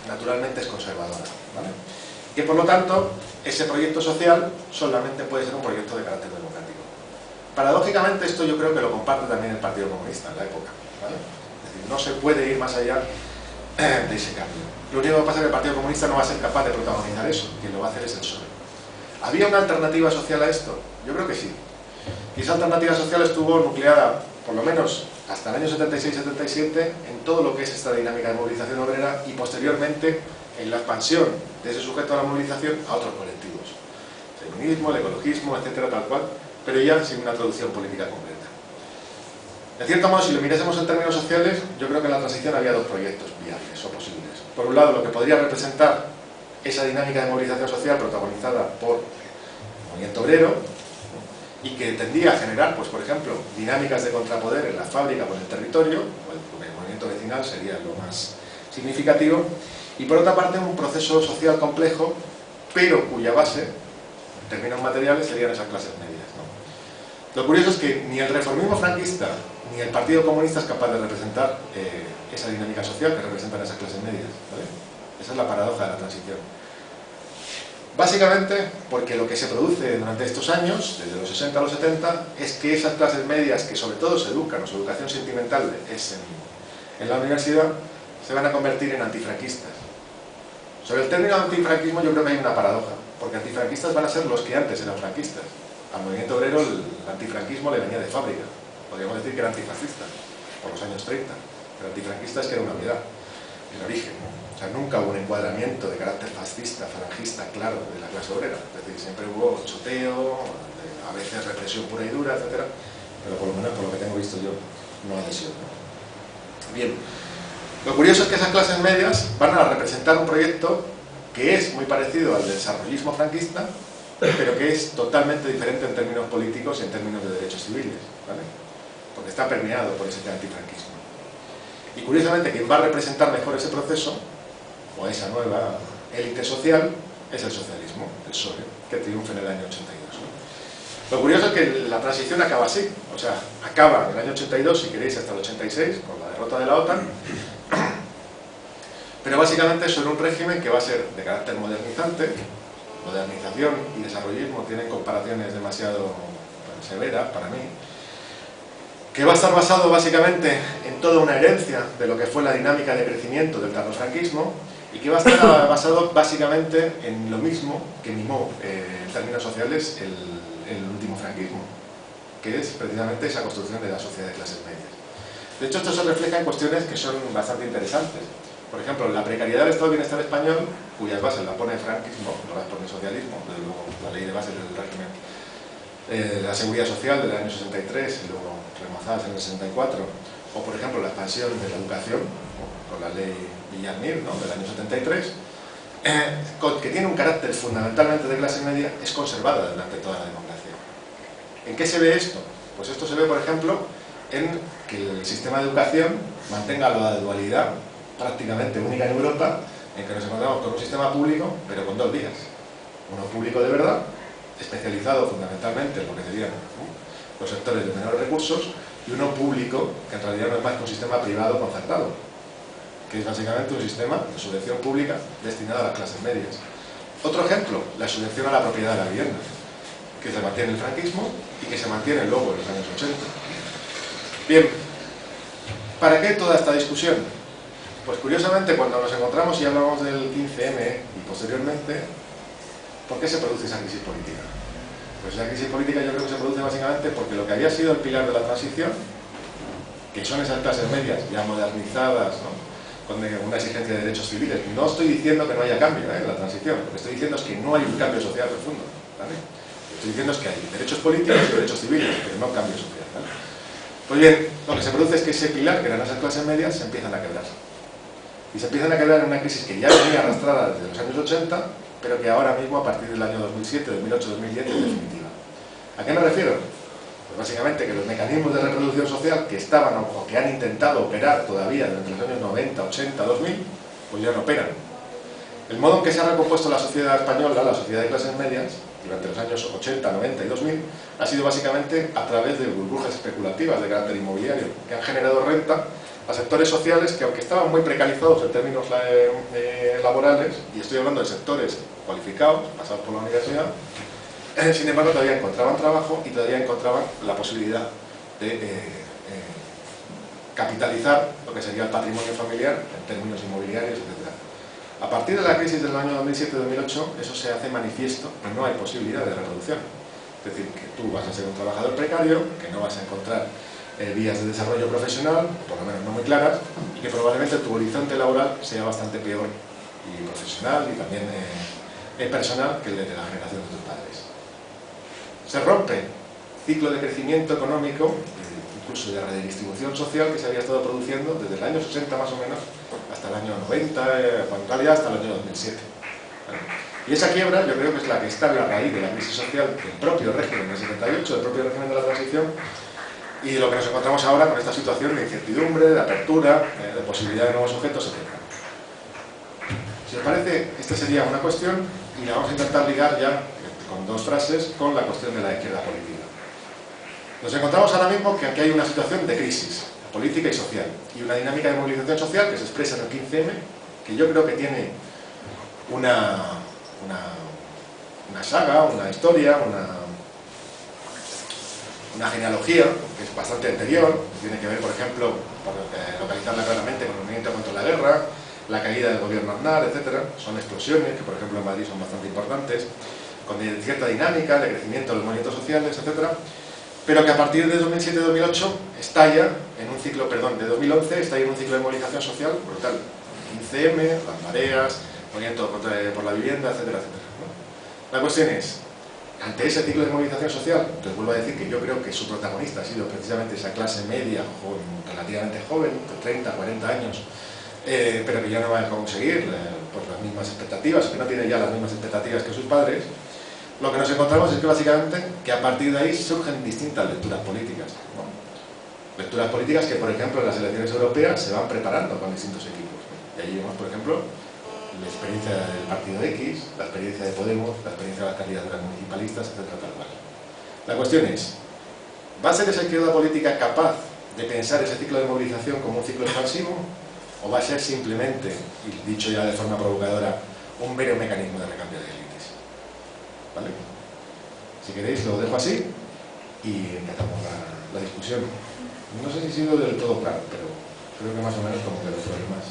naturalmente es conservadora, ¿vale? Que por lo tanto, ese proyecto social solamente puede ser un proyecto de carácter democrático. Paradójicamente, esto yo creo que lo comparte también el Partido Comunista en la época, ¿vale? Es decir, no se puede ir más allá de ese cambio. Lo único que pasa es que el Partido Comunista no va a ser capaz de protagonizar eso, quien lo va a hacer es el PSOE. ¿Había una alternativa social a esto? Yo creo que sí. Y esa alternativa social estuvo nucleada, por lo menos hasta el año 76-77, en todo lo que es esta dinámica de movilización obrera y posteriormente en la expansión de ese sujeto a la movilización a otros colectivos. El feminismo, el ecologismo, etcétera, tal cual, pero ya sin una traducción política completa. De cierto modo, si lo mirásemos en términos sociales, yo creo que en la transición había dos proyectos viables o posibles. Por un lado, lo que podría representar esa dinámica de movilización social protagonizada por el movimiento obrero, y que tendía a generar, pues por ejemplo, dinámicas de contrapoder en la fábrica o en el territorio, o el movimiento vecinal sería lo más significativo, y por otra parte un proceso social complejo, pero cuya base, en términos materiales, serían esas clases medias, ¿no? Lo curioso es que ni el reformismo franquista ni el Partido Comunista es capaz de representar esa dinámica social que representan esas clases medias, ¿vale? Esa es la paradoja de la transición. Básicamente porque lo que se produce durante estos años, desde los 60 a los 70, es que esas clases medias que sobre todo se educan, o su educación sentimental es en la universidad, se van a convertir en antifranquistas. Sobre el término antifranquismo yo creo que hay una paradoja, porque antifranquistas van a ser los que antes eran franquistas. Al movimiento obrero el antifranquismo le venía de fábrica, podríamos decir que era antifascista, por los años 30, pero antifranquista es que era una unidad, en origen, ¿no? O sea, nunca hubo un encuadramiento de carácter fascista, falangista, claro, de la clase obrera. Es decir, siempre hubo choteo, a veces represión pura y dura, etc. Pero por lo menos, por lo que tengo visto yo, no adhesión. Bien, lo curioso es que esas clases medias van a representar un proyecto que es muy parecido al desarrollismo franquista, pero que es totalmente diferente en términos políticos y en términos de derechos civiles, ¿vale? Porque está permeado por ese antifranquismo. Y curiosamente, quien va a representar mejor ese proceso, o esa nueva élite social, es el socialismo, el PSOE, que triunfa en el año 82. ¿No? Lo curioso es que la transición acaba así, o sea, acaba en el año 82, si queréis, hasta el 86, con la derrota de la OTAN, pero básicamente sobre un régimen que va a ser de carácter modernizante. Modernización y desarrollismo tienen comparaciones demasiado severas para mí, que va a estar basado básicamente en toda una herencia de lo que fue la dinámica de crecimiento del tardofranquismo y que va a estar basado básicamente en lo mismo que mimó en términos sociales el último franquismo, que es precisamente esa construcción de la sociedad de clases medias. De hecho, esto se refleja en cuestiones que son bastante interesantes. Por ejemplo, la precariedad del estado de bienestar español, cuyas bases la pone el franquismo, no las pone el socialismo, desde luego la ley de bases del régimen de la seguridad social del año 63 y luego remazadas en el 64, o por ejemplo la expansión de la educación, con la ley Villar-Mir, ¿no?, del año 73, que tiene un carácter fundamentalmente de clase media, es conservada durante toda la democracia. ¿En qué se ve esto? Pues esto se ve, por ejemplo, en que el sistema de educación mantenga la dualidad prácticamente única en Europa, en que nos encontramos con un sistema público, pero con dos vías. Uno público de verdad, especializado fundamentalmente en lo que serían los sectores de menores recursos, y uno público, que en realidad no es más que un sistema privado concertado, que es básicamente un sistema de subvención pública destinado a las clases medias. Otro ejemplo, la subvención a la propiedad de la vivienda, que se mantiene en el franquismo y que se mantiene luego en los años 80. Bien, ¿para qué toda esta discusión? Pues curiosamente, cuando nos encontramos y hablamos del 15M y posteriormente, ¿por qué se produce esa crisis política? Pues esa crisis política yo creo que se produce básicamente porque lo que había sido el pilar de la transición, que son esas clases medias ya modernizadas, ¿no?, con una exigencia de derechos civiles. No estoy diciendo que no haya cambio en la transición, lo que estoy diciendo es que no hay un cambio social profundo, ¿vale? Lo que estoy diciendo es que hay derechos políticos y derechos civiles, pero no cambio social, ¿vale? Pues bien, lo que se produce es que ese pilar, que eran esas clases medias, se empiezan a quebrar. Y se empiezan a quebrar en una crisis que ya venía arrastrada desde los años 80, pero que ahora mismo, a partir del año 2007, 2008, 2010, es definitiva. ¿A qué me refiero? Pues básicamente que los mecanismos de reproducción social que estaban o que han intentado operar todavía durante los años 90, 80, 2000, pues ya no operan. El modo en que se ha recompuesto la sociedad española, la sociedad de clases medias, durante los años 80, 90 y 2000, ha sido básicamente a través de burbujas especulativas de carácter inmobiliario, que han generado renta a sectores sociales que, aunque estaban muy precarizados en términos laborales, y estoy hablando de sectores cualificados, pasados por la universidad, sin embargo todavía encontraban trabajo y todavía encontraban la posibilidad de capitalizar lo que sería el patrimonio familiar en términos inmobiliarios, etc. A partir de la crisis del año 2007-2008, eso se hace manifiesto que no hay posibilidad de reproducción. Es decir, que tú vas a ser un trabajador precario, que no vas a encontrar vías de desarrollo profesional, por lo menos no muy claras, y que probablemente tu horizonte laboral sea bastante peor y profesional y también personal que el de la generación de tus padres. Se rompe el ciclo de crecimiento económico, incluso de redistribución social que se había estado produciendo desde el año 60 más o menos hasta el año 90, en realidad hasta el año 2007. ¿Vale? Y esa quiebra yo creo que es la que está en la raíz de la crisis social del propio régimen del 78, del propio régimen de la transición, y de lo que nos encontramos ahora con esta situación de incertidumbre, de apertura, de posibilidad de nuevos sujetos, etc. Si os parece, esta sería una cuestión y la vamos a intentar ligar ya con dos frases con la cuestión de la izquierda política. Nos encontramos ahora mismo que aquí hay una situación de crisis política y social y una dinámica de movilización social que se expresa en el 15M, que yo creo que tiene una saga, una historia, una genealogía que es bastante anterior, tiene que ver, por ejemplo, por localizarla claramente con el movimiento contra la guerra, la caída del gobierno Aznar, etc. Son explosiones que, por ejemplo, en Madrid son bastante importantes, con cierta dinámica de crecimiento de los movimientos sociales, etc. Pero que a partir de 2007-2008 estalla en un ciclo, perdón, de 2011 estalla en un ciclo de movilización social brutal. 15M, las mareas, movimiento por la vivienda, etcétera, etcétera, ¿no? La cuestión es, ante ese ciclo de movilización social, entonces vuelvo a decir que yo creo que su protagonista ha sido precisamente esa clase media, relativamente joven, de 30, 40 años, pero que ya no va a conseguir por las mismas expectativas, que no tiene ya las mismas expectativas que sus padres. Lo que nos encontramos es que básicamente que a partir de ahí surgen distintas lecturas políticas, ¿no? Lecturas políticas que, por ejemplo, en las elecciones europeas se van preparando con distintos equipos, ¿no? Y ahí vemos, por ejemplo, la experiencia del partido X, la experiencia de Podemos, la experiencia de las candidaturas municipalistas, etcétera, tal cual. La cuestión es, ¿va a ser esa izquierda política capaz de pensar ese ciclo de movilización como un ciclo expansivo? ¿O va a ser simplemente, y dicho ya de forma provocadora, un mero mecanismo de recambio de élites? ¿Vale? Si queréis lo dejo así y empezamos la discusión. No sé si ha sido del todo claro, pero creo que más o menos como que lo fue más.